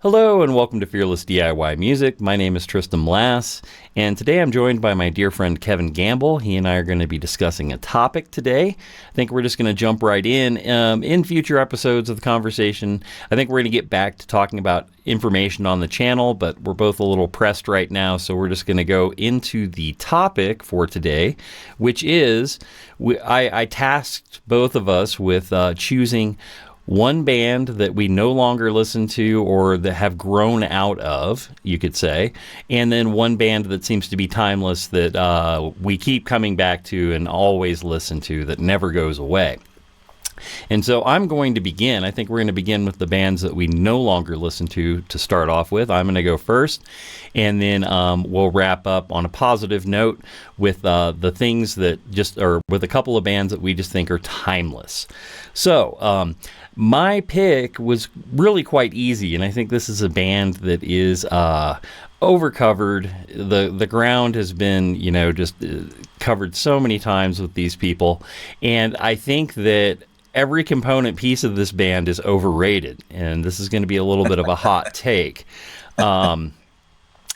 Hello and welcome to Fearless DIY Music. My name is Tristan Lass, and today I'm joined by my dear friend Kevin Gamble. He and I are going to be discussing a topic today. I think we're just going to jump right in. In future episodes of the conversation, I think we're going to get back to talking about information on the channel, but we're both a little pressed right now, so we're just going to go into the topic for today, which is I tasked both of us with choosing one band that we no longer listen to or that have grown out of, you could say, and then one band that seems to be timeless that we keep coming back to and always listen to that never goes away. And so I'm going to begin. I think we're going to begin with the bands that we no longer listen to start off with. I'm going to go first, and then we'll wrap up on a positive note with the things that with a couple of bands that we just think are timeless. So, my pick was really quite easy, and I think this is a band that is overcovered. The ground has been, just covered so many times with these people, and I think that every component piece of this band is overrated, and this is going to be a little bit of a hot take.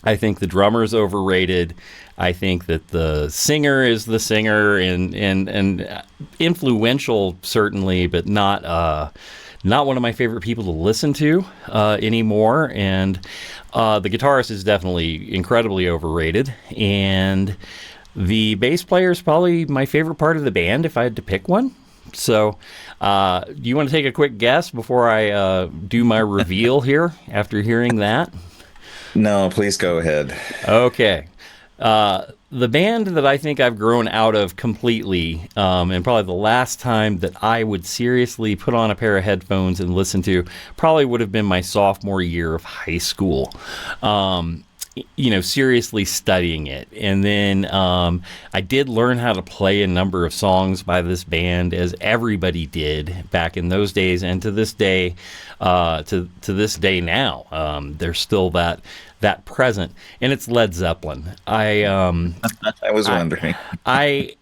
I think the drummer is overrated. I think that the singer is the singer and influential certainly, but not one of my favorite people to listen to anymore. And the guitarist is definitely incredibly overrated. And the bass player is probably my favorite part of the band if I had to pick one. So do you want to take a quick guess before I do my reveal here after hearing that? No, please go ahead. Okay. The band that I think I've grown out of completely, and probably the last time that I would seriously put on a pair of headphones and listen to, probably would have been my sophomore year of high school. Seriously studying it. And then I did learn how to play a number of songs by this band, as everybody did back in those days, and to this day, to this day now, there's still that present, and it's Led Zeppelin. I was wondering. I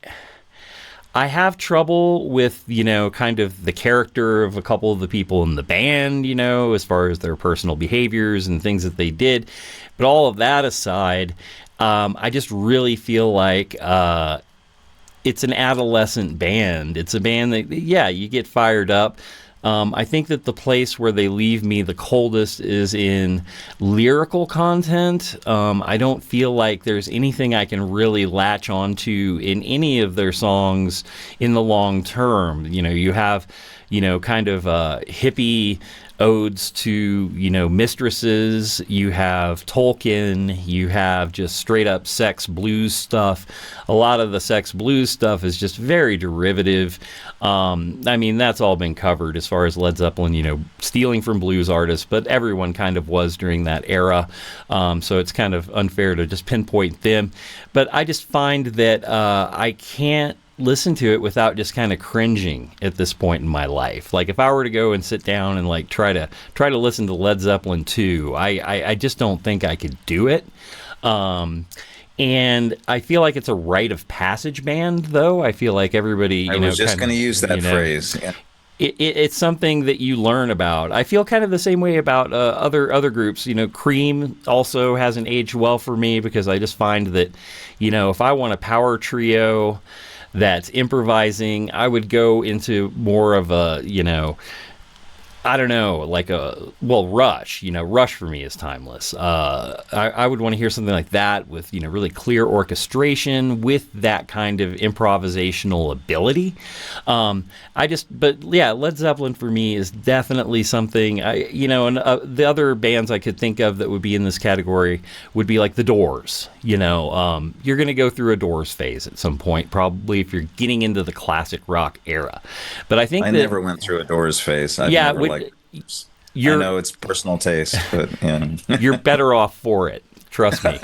have trouble with, kind of the character of a couple of the people in the band, as far as their personal behaviors and things that they did. But all of that aside, I just really feel like it's an adolescent band. It's a band that, you get fired up. I think that the place where they leave me the coldest is in lyrical content. I don't feel like there's anything I can really latch onto in any of their songs in the long term. You have, kind of hippie odes to, mistresses. You have Tolkien. You have just straight up sex blues stuff. A lot of the sex blues stuff is just very derivative. That's all been covered as far as Led Zeppelin, stealing from blues artists, but everyone kind of was during that era. So it's kind of unfair to just pinpoint them. But I just find that I can't listen to it without just kind of cringing at this point in my life. Like if I were to go and sit down and like try to listen to Led Zeppelin 2, I just don't think I could do it. And I feel like it's a rite-of-passage band, though. I feel like everybody, I was just going to use that phrase. Yeah. It's something that you learn about. I feel kind of the same way about other groups. Cream also hasn't aged well for me, because I just find that, if I want a power trio that's improvising, I would go into more of a, Rush. Rush for me is timeless. I would want to hear something like that with, really clear orchestration with that kind of improvisational ability. Led Zeppelin for me is definitely something, the other bands I could think of that would be in this category would be like The Doors. You're going to go through a Doors phase at some point, probably if you're getting into the classic rock era. But I think I never went through a Doors phase. I know it's personal taste, but you're better off for it. Trust me.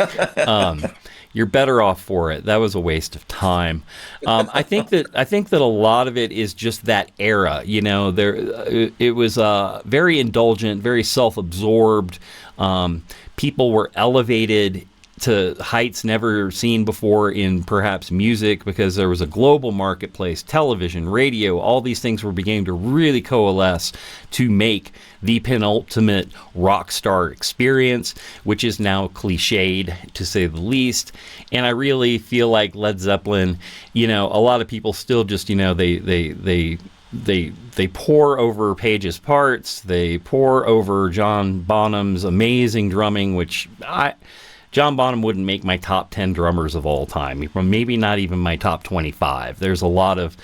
You're better off for it. That was a waste of time. I think that a lot of it is just that era. It was very indulgent, very self-absorbed. People were elevated to heights never seen before in perhaps music, because there was a global marketplace, television, radio, all these things were beginning to really coalesce to make the penultimate rock star experience, which is now cliched to say the least. And I really feel like Led Zeppelin, a lot of people still just, they pour over Page's parts, they pour over John Bonham's amazing drumming, which John Bonham wouldn't make my top 10 drummers of all time, maybe not even my top 25. There's a lot of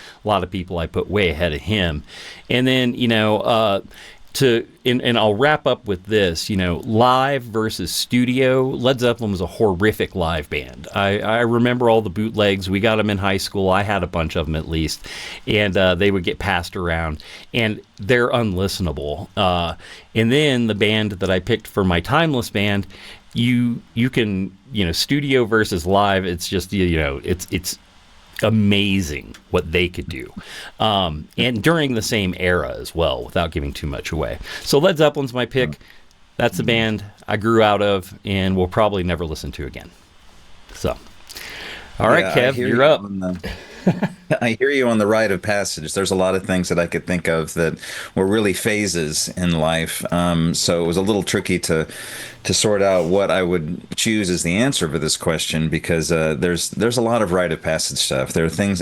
people I put way ahead of him. And then, and I'll wrap up with this, live versus studio. Led Zeppelin was a horrific live band. I remember all the bootlegs. We got them in high school. I had a bunch of them at least. And they would get passed around. And they're unlistenable. And then the band that I picked for my timeless band, you can, studio versus live, it's just, it's amazing what they could do. And during the same era as well, without giving too much away. So Led Zeppelin's my pick. That's the band I grew out of and will probably never listen to again. So, all right, Kev, you're up. I hear you on the Rite-of-passage. There's a lot of things that I could think of that were really phases in life. So it was a little tricky to sort out what I would choose as the answer for this question, because there's a lot of Rite-of-passage stuff. There are things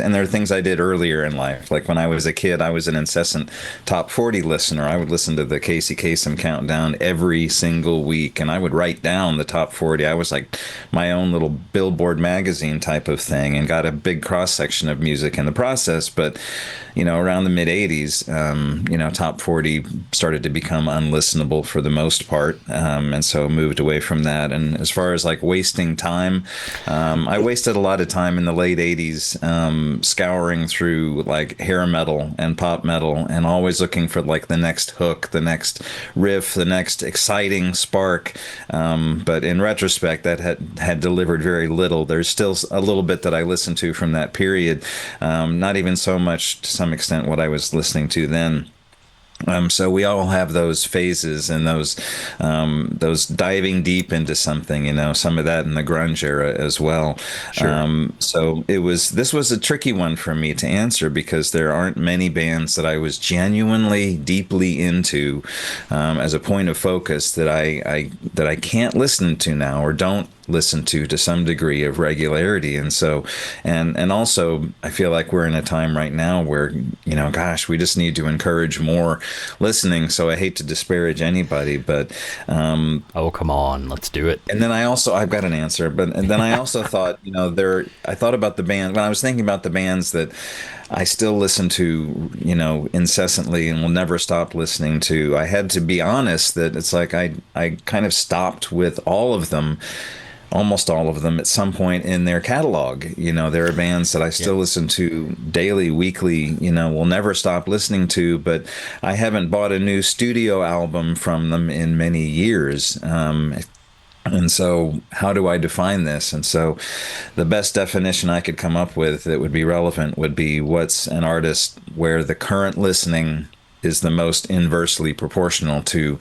I did earlier in life. Like when I was a kid, I was an incessant top 40 listener. I would listen to the Casey Kasem countdown every single week, and I would write down the top 40. I was like my own little Billboard magazine type of thing, and got a big cross section of music in the process. But around the mid 80s, top 40 started to become unlistenable for the most part, and so moved away from that. And as far as like wasting time, I wasted a lot of time in the late 80s scouring through like hair metal and pop metal, and always looking for like the next hook, the next riff, the next exciting spark. But in retrospect, that had delivered very little. There's still a little bit that I listened to from that period, not even so much to some extent what I was listening to then. So we all have those phases and those diving deep into something, some of that in the grunge era as well. Sure. So this was a tricky one for me to answer, because there aren't many bands that I was genuinely deeply into as a point of focus that I can't listen to now, or don't listen to some degree of regularity. And so, and also I feel like we're in a time right now where, gosh, we just need to encourage more listening. So I hate to disparage anybody, but oh, come on, let's do it. And then I've got an answer, and then I also thought, I thought about the band when I was thinking about the bands that I still listen to, incessantly and will never stop listening to. I had to be honest that it's like I kind of stopped with almost all of them at some point in their catalog. There are bands that I still listen to daily, weekly, will never stop listening to, but I haven't bought a new studio album from them in many years. And so how do I define this? And so the best definition I could come up with that would be relevant would be, what's an artist where the current listening is the most inversely proportional to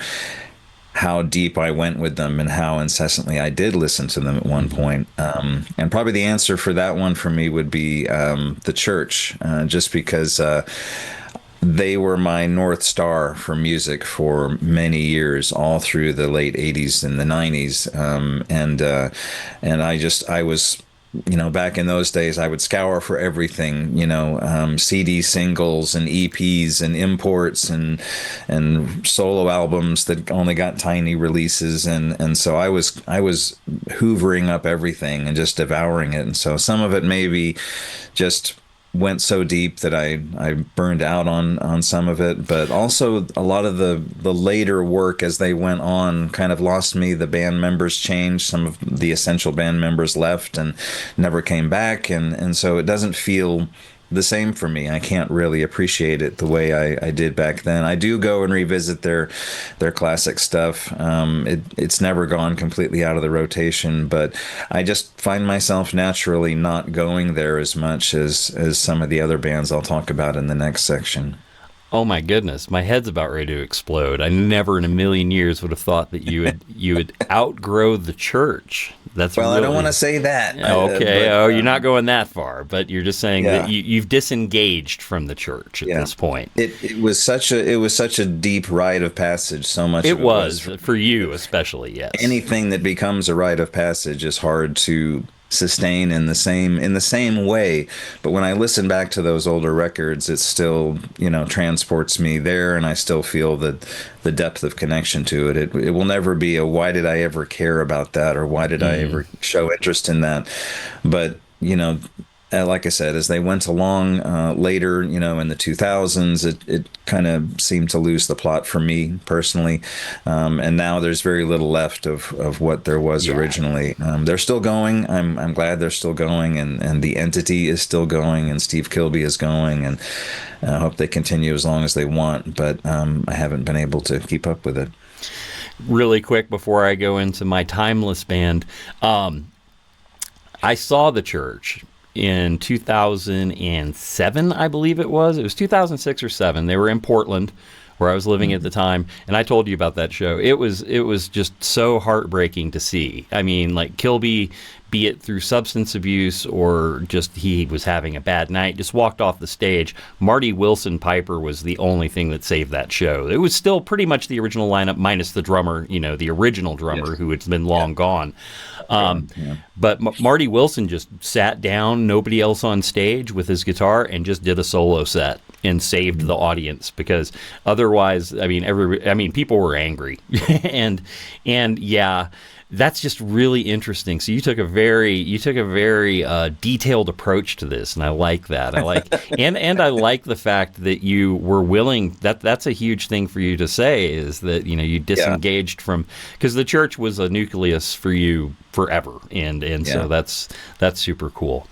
how deep I went with them and how incessantly I did listen to them at one point. And probably the answer for that one for me would be The Church, just because they were my North Star for music for many years, all through the late 80s and the 90s. And I was, back in those days, I would scour for everything, CD singles and EPs and imports and solo albums that only got tiny releases. And so I was hoovering up everything and just devouring it. And so some of it maybe just went so deep that I burned out on some of it, but also a lot of the later work as they went on kind of lost me. The band members changed. Some of the essential band members left and never came back, and so it doesn't feel the same for me. I can't really appreciate it the way I did back then. I do go and revisit their classic stuff. It's never gone completely out of the rotation, but I just find myself naturally not going there as much as some of the other bands I'll talk about in the next section. Oh my goodness, my head's about ready to explode. I never in a million years would have thought that you would outgrow the church. That's Well, I don't want really to say that, okay. but Oh, you're not going that far, but you're just saying that yeah. you've disengaged from the church at Yeah. this point. It was such a deep rite of passage. So much It of it was was for for me. you, especially. Yes. Anything that becomes a rite of passage is hard to sustain in the same way. But when I listen back to those older records, it still, transports me there, and I still feel the depth of connection to it. It will never be a why did I ever care about that, or why did I Mm. ever show interest in that. But like I said, as they went along later, in the 2000s, it kind of seemed to lose the plot for me personally. And now there's very little left of what there was Yeah. originally. They're still going. I'm glad they're still going, and the entity is still going, and Steve Kilbey is going, and I hope they continue as long as they want. But I haven't been able to keep up with it. Really quick before I go into my timeless band, I saw the church in 2007, I believe it was. It was 2006 or 7. They were in Portland, where I was living at the time, and I told you about that show. It was just so heartbreaking to see. I mean, like Kilby, be it through substance abuse or just he was having a bad night, just walked off the stage. Marty Wilson Piper was the only thing that saved that show. It was still pretty much the original lineup minus the drummer, the original drummer Yes. who had been Yeah. long gone. Yeah. But Marty Wilson just sat down, nobody else on stage, with his guitar and just did a solo set and saved the audience, because otherwise, I mean, people were angry, and yeah, that's just really interesting. So you took a very detailed approach to this, and I like that. I like and I like the fact that you were willing. That's a huge thing for you to say, is that you Yeah. disengaged from, because the church was a nucleus for you forever, and so Yeah. that's super cool.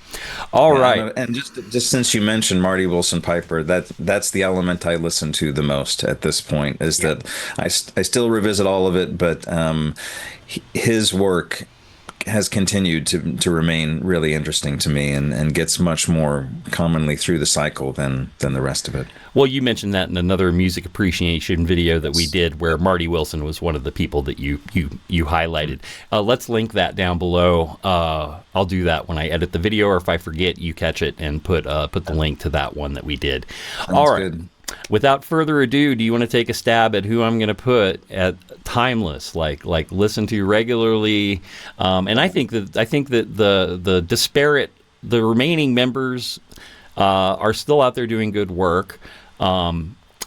All Yeah, right. and just since you mentioned Marty Wilson Piper, that's the element I listen to the most at this point. Is that I still revisit all of it, but his work has continued to remain really interesting to me, and gets much more commonly through the cycle than the rest of it. Well, you mentioned that in another music appreciation video that we did, where Marty Wilson was one of the people that you highlighted. Let's link that down below. I'll do that when I edit the video, or if I forget, you catch it and put the link to that one that we did. All Sounds right. good. Without further ado, do you want to take a stab at who I'm going to put at timeless, like listen to regularly? And I think that the disparate, the remaining members are still out there doing good work,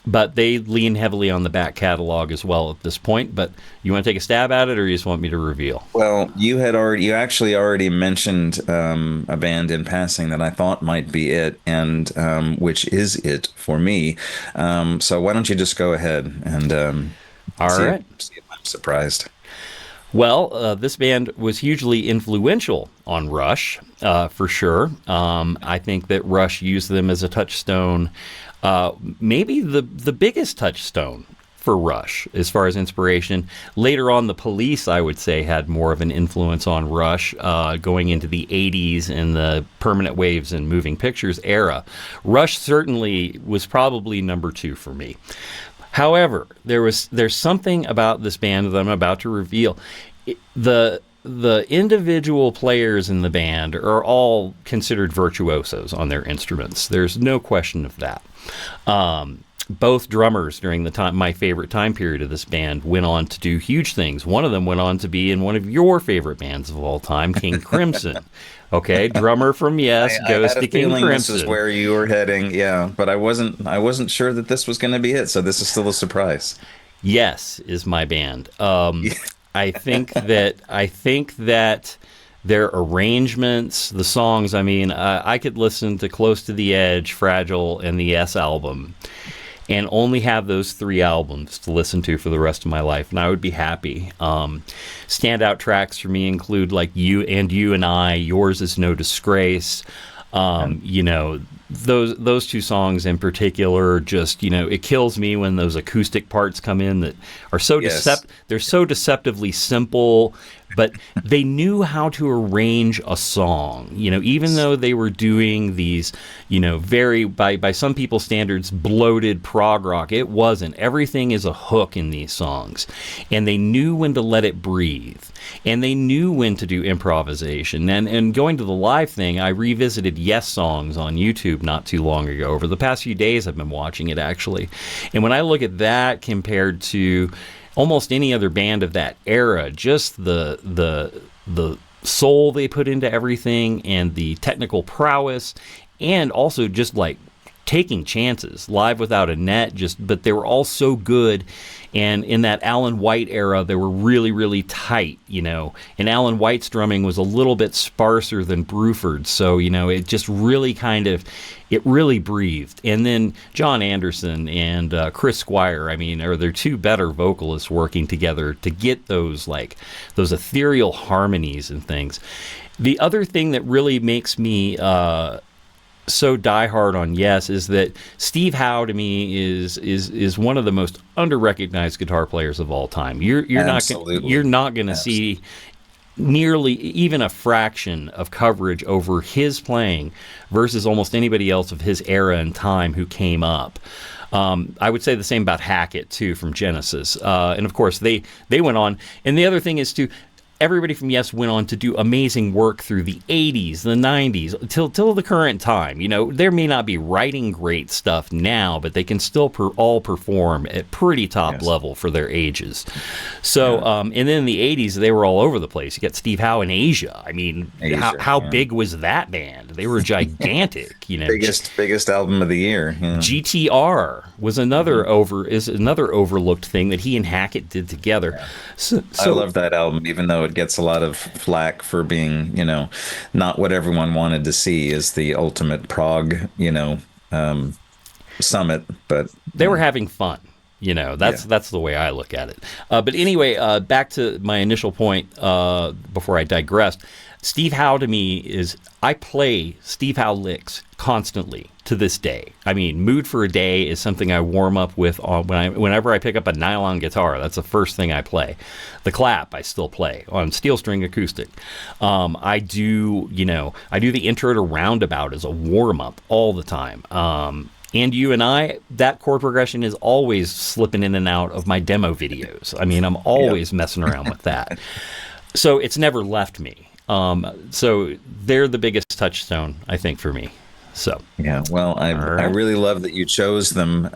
but they lean heavily on the back catalog as well at this point. But you want to take a stab at it, or you just want me to reveal? Well, you actually already mentioned a band in passing that I thought might be it, and which is it for me. So why don't you just go ahead and All see right. see if I'm surprised. Well, this band was hugely influential on Rush, for sure. I think that Rush used them as a touchstone, maybe the biggest touchstone for Rush as far as inspiration. Later on, the Police, I would say, had more of an influence on Rush, going into the 80s and the Permanent Waves and Moving Pictures era. Rush certainly was probably number 2 for me. However, there's something about this band that I'm about to reveal. The individual players in the band are all considered virtuosos on their instruments. There's no question of that. Both drummers during my favorite time period of this band went on to do huge things. One of them went on to be in one of your favorite bands of all time, King Crimson. Okay, drummer from Yes I goes had a to King feeling this is Crimson. where you were heading, yeah, but I wasn't sure that this was going to be it, so this is still a surprise. Yes is my band. I think that their arrangements, the songs. I mean, I could listen to Close to the Edge, Fragile, and the Yes album, and only have those 3 albums to listen to for the rest of my life, and I would be happy. Standout tracks for me include like You and I, Yours Is No Disgrace. Those 2 songs in particular, just it kills me when those acoustic parts come in that are so Yes. they're so deceptively simple, but they knew how to arrange a song. Even though they were doing these, very, by some people's standards, bloated prog rock, it wasn't. Everything is a hook in these songs. And they knew when to let it breathe. And they knew when to do improvisation. And going to the live thing, I revisited Yes songs on YouTube not too long ago. Over the past few days, I've been watching it, actually. And when I look at that compared to almost any other band of that era, just the soul they put into everything and the technical prowess, and also just like taking chances. Live Without a Net, but they were all so good. And in that Alan White era, they were really, really tight, And Alan White's drumming was a little bit sparser than Bruford's. So, it just really it really breathed. And then John Anderson and Chris Squire, are there two better vocalists working together to get those ethereal harmonies and things. The other thing that really makes me so diehard on Yes is that Steve Howe to me is one of the most underrecognized guitar players of all time. You're not going to see nearly even a fraction of coverage over his playing versus almost anybody else of his era and time who came up. I would say the same about Hackett too from Genesis, and of course they went on. And the other thing is too, everybody from Yes went on to do amazing work through the 80s, the 90s, till the current time. There may not be writing great stuff now, but they can still all perform at pretty top level for their ages. So, and then in the 80s, they were all over the place. You got Steve Howe in Asia. How big was that band? They were gigantic. Biggest album of the year. Yeah. GTR was another overlooked thing that he and Hackett did together. Yeah. So I love that album, even though it gets a lot of flack for being, not what everyone wanted to see as the ultimate prog, summit. But they were having fun. That's the way I look at it. But anyway, back to my initial point before I digressed. Steve Howe to me I play Steve Howe licks constantly to this day. Mood for a Day is something I warm up with whenever I pick up a nylon guitar. That's the first thing I play. The Clap I still play on steel string acoustic. I do the intro to Roundabout as a warm up all the time. And You and I, that chord progression is always slipping in and out of my demo videos. I'm always messing around with that. So it's never left me. So they're the biggest touchstone, I think, for me. So yeah, well, I really love that you chose them.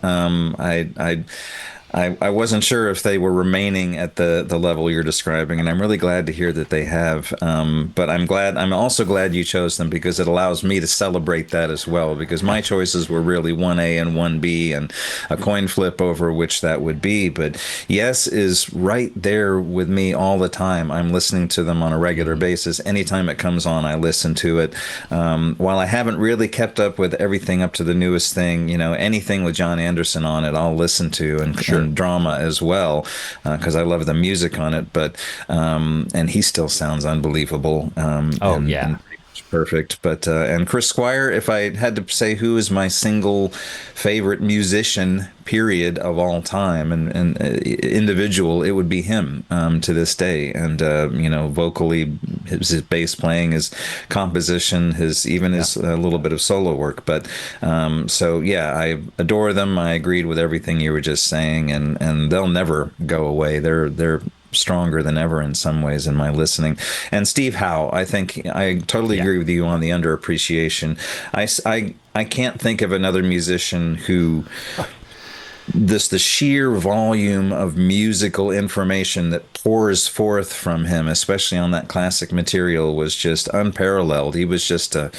I wasn't sure if they were remaining at the level you're describing, and I'm really glad to hear that they have. But I'm also glad you chose them because it allows me to celebrate that as well, because my choices were really 1A and 1B and a coin flip over which that would be. But Yes is right there with me all the time. I'm listening to them on a regular basis. Anytime it comes on, I listen to it. While I haven't really kept up with everything up to the newest thing, anything with John Anderson on it, I'll listen to and Drama as well, because I love the music on it. But and he still sounds unbelievable. And perfect. But and Chris Squire, if I had to say who is my single favorite musician period of all time and individual, it would be him to this day. And vocally, his bass playing, his composition, his a little bit of solo work. But so yeah, I adore them. I agreed with everything you were just saying, and they'll never go away. They're stronger than ever in some ways in my listening. And Steve Howe, I think I totally agree with you on the underappreciation. I can't think of another musician who the sheer volume of musical information that pours forth from him, especially on that classic material, was just unparalleled. He was just a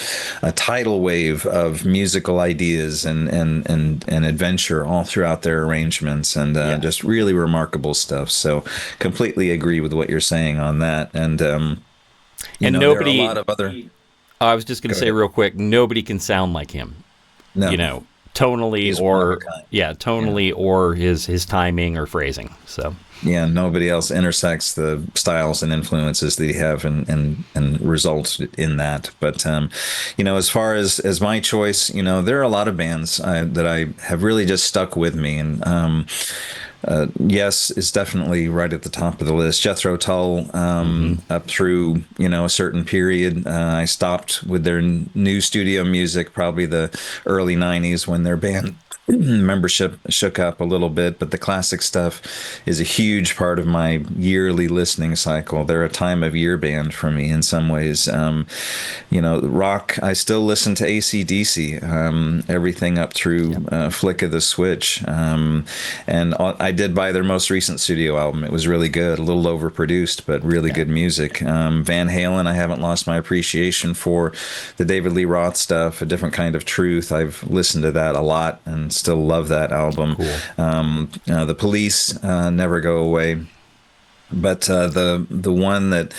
tidal wave of musical ideas and adventure all throughout their arrangements, and just really remarkable stuff. So completely agree with what you're saying on that. And nobody, there are a lot of other. I was just going to say real quick, nobody can sound like him. No. Tonally or his timing or phrasing. So yeah, nobody else intersects the styles and influences that he have and results in that. But as far as my choice, there are a lot of bands that I have really just stuck with me, and Yes, is definitely right at the top of the list. Jethro Tull, up through a certain period, I stopped with their new studio music, probably the early '90s when their band membership shook up a little bit. But the classic stuff is a huge part of my yearly listening cycle. They're a time of year band for me in some ways. Rock. I still listen to AC/DC, everything up through Flick of the Switch, and I did buy their most recent studio album. It was really good, a little overproduced, but really good music. Van Halen, I haven't lost my appreciation for the David Lee Roth stuff, A Different Kind of Truth. I've listened to that a lot and still love that album. Cool. The Police never go away. But the one that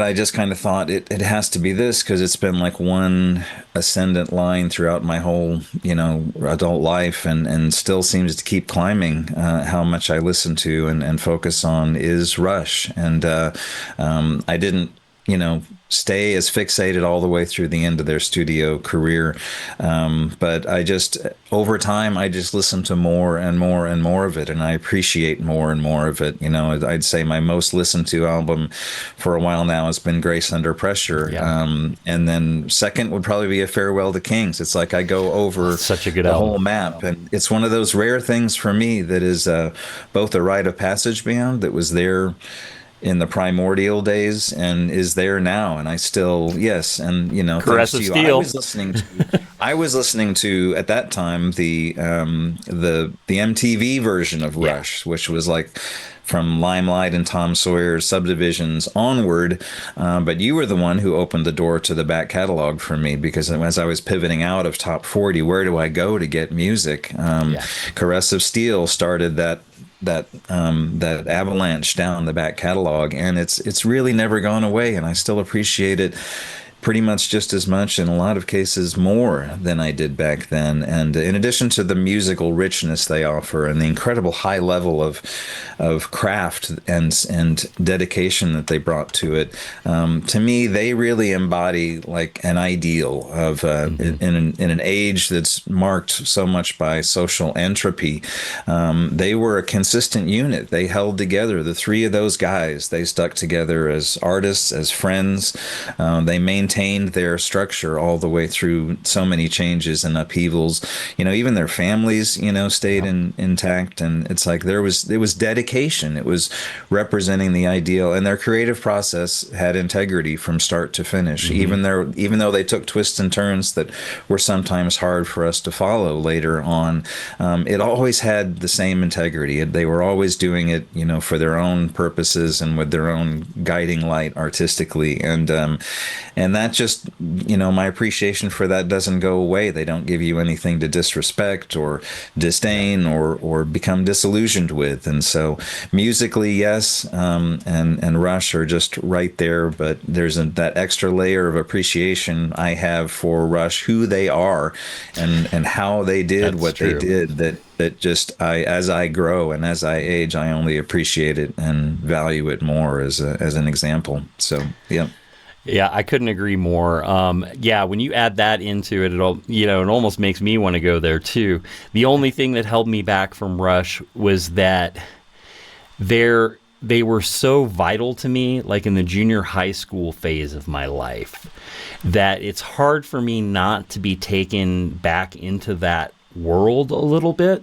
I just kind of thought it has to be this because it's been like one ascendant line throughout my whole, adult life and still seems to keep climbing, how much I listen to and focus on is Rush. And I didn't, stay as fixated all the way through the end of their studio career. But over time, I just listen to more and more and more of it, and I appreciate more and more of it. I'd say my most listened to album for a while now has been Grace Under Pressure. Yeah. And then second would probably be A Farewell to Kings. It's like I go over Such a good the album. whole map. And it's one of those rare things for me that is both a Rite-of-passage band that was there in the primordial days and is there now, and I still thanks Caress to of you. Steel. I was listening to at that time the MTV version of Rush, which was like from Limelight and Tom Sawyer's Subdivisions onward. But you were the one who opened the door to the back catalog for me, because as I was pivoting out of top 40, where do I go to get music? Caress of Steel started that avalanche down the back catalog, and it's really never gone away, and I still appreciate it pretty much just as much, in a lot of cases more than I did back then. And in addition to the musical richness they offer and the incredible high level of craft and dedication that they brought to it, to me, they really embody like an ideal of in an age that's marked so much by social entropy. They were a consistent unit. They held together. The three of those guys, they stuck together as artists, as friends. They maintained their structure all the way through so many changes and upheavals. Even their families, stayed intact, and it's like it was dedication. It was representing the ideal, and their creative process had integrity from start to finish. Even though they took twists and turns that were sometimes hard for us to follow later on, it always had the same integrity. They were always doing it, for their own purposes and with their own guiding light artistically, and that just, my appreciation for that doesn't go away. They don't give you anything to disrespect or disdain or become disillusioned with. And so musically, yes, and Rush are just right there, but there's that extra layer of appreciation I have for Rush, who they are and how they did what they did, that just as I grow and as I age, I only appreciate it and value it more as an example. So, yeah. Yeah, I couldn't agree more. When you add that into it, it almost makes me want to go there too. The only thing that held me back from Rush was that they were so vital to me, like in the junior high school phase of my life, that it's hard for me not to be taken back into that world a little bit.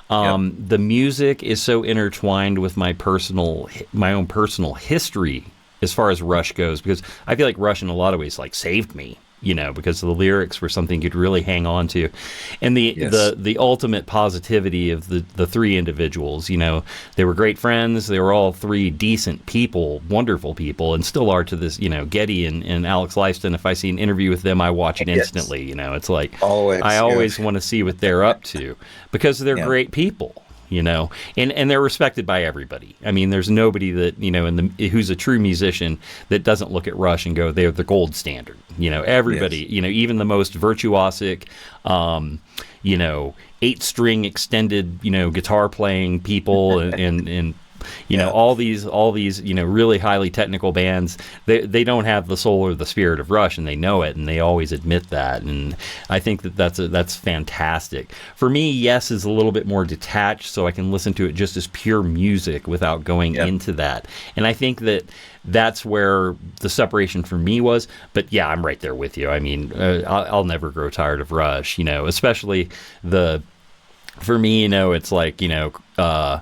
The music is so intertwined with my own personal history as far as Rush goes, because I feel like Rush in a lot of ways like saved me, because the lyrics were something you'd really hang on to, and the ultimate positivity of the three individuals. They were great friends. They were all three decent people, wonderful people, and still are to this. Getty and Alex Lifeson. If I see an interview with them, I watch it instantly. It's like I always want to see what they're up to, because they're great people. And they're respected by everybody. I mean, there's nobody that, who's a true musician that doesn't look at Rush and go, they're the gold standard. Everybody, even the most virtuosic, 8-string extended, guitar playing people and all these really highly technical bands, they don't have the soul or the spirit of Rush, and they know it, and they always admit that. And I think that's fantastic. For me, Yes is a little bit more detached, so I can listen to it just as pure music without going into that. And I think that's where the separation for me was. But yeah, I'm right there with you. I mean, I'll never grow tired of Rush, especially for me, it's like, I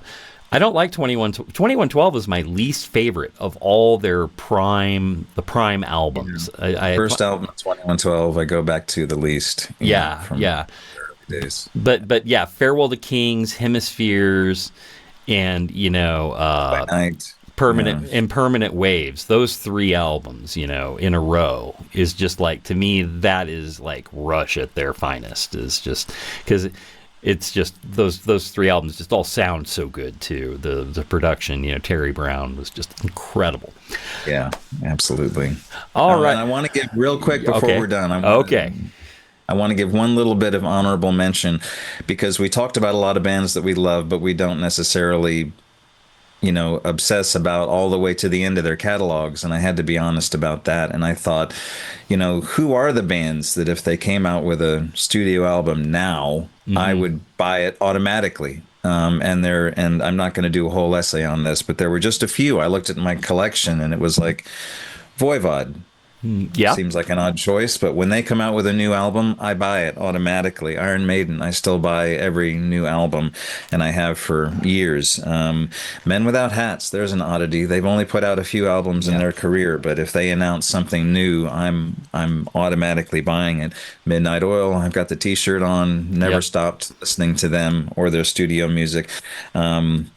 don't like 2112 is my least favorite of all their prime albums. First album, 2112, I go back to the least. From early days. But yeah, Farewell to Kings, Hemispheres, and By Night. Permanent Waves. Those 3 albums, in a row is just like, to me, that is like Rush at their finest. Is just because it's just those 3 albums just all sound so good too. The production, Terry Brown was just incredible. Yeah, absolutely. All right. And I want to give real quick before we're done. I want to give one little bit of honorable mention, because we talked about a lot of bands that we love, but we don't necessarily obsess about all the way to the end of their catalogs. And I had to be honest about that. And I thought, who are the bands that if they came out with a studio album now, I would buy it automatically. And I'm not going to do a whole essay on this, but there were just a few. I looked at my collection and it was like Voivod. Yeah. Seems like an odd choice, but when they come out with a new album, I buy it automatically. Iron Maiden, I still buy every new album, and I have for years. Men Without Hats, there's an oddity. They've only put out a few albums in their career, but if they announce something new, I'm automatically buying it. Midnight Oil, I've got the T-shirt on. Never stopped listening to them or their studio music, and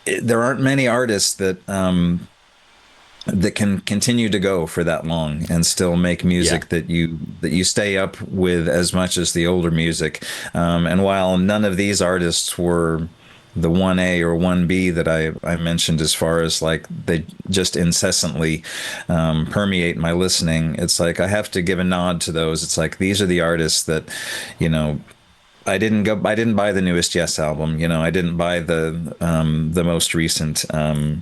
there aren't many artists that can continue to go for that long and still make music that you stay up with as much as the older music. And while none of these artists were the 1A or 1B that I mentioned, as far as like they just incessantly permeate my listening, it's like I have to give a nod to those. It's like these are the artists that, I didn't buy the newest Yes album. I didn't buy the most recent,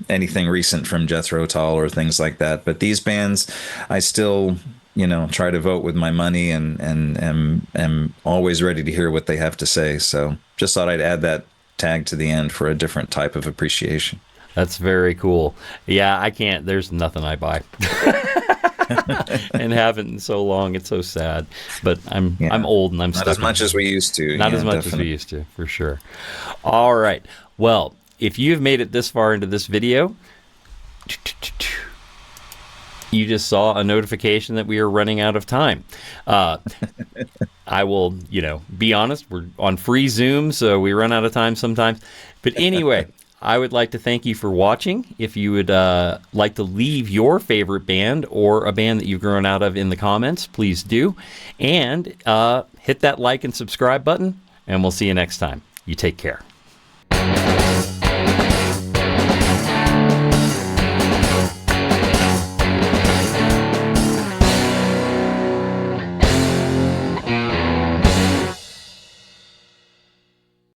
anything recent from Jethro Tull or things like that. But these bands, I still, try to vote with my money and am always ready to hear what they have to say. So just thought I'd add that tag to the end for a different type of appreciation. That's very cool. Yeah, there's nothing I buy. And haven't in so long. It's so sad, but I'm old and I'm not as much as we used to. Not as much as we used to, for sure. All right. Well, if you've made it this far into this video, you just saw a notification that we are running out of time. I will, be honest. We're on free Zoom, so we run out of time sometimes. But anyway. I would like to thank you for watching. If you would like to leave your favorite band or a band that you've grown out of in the comments, please do. And hit that like and subscribe button, and we'll see you next time. You take care.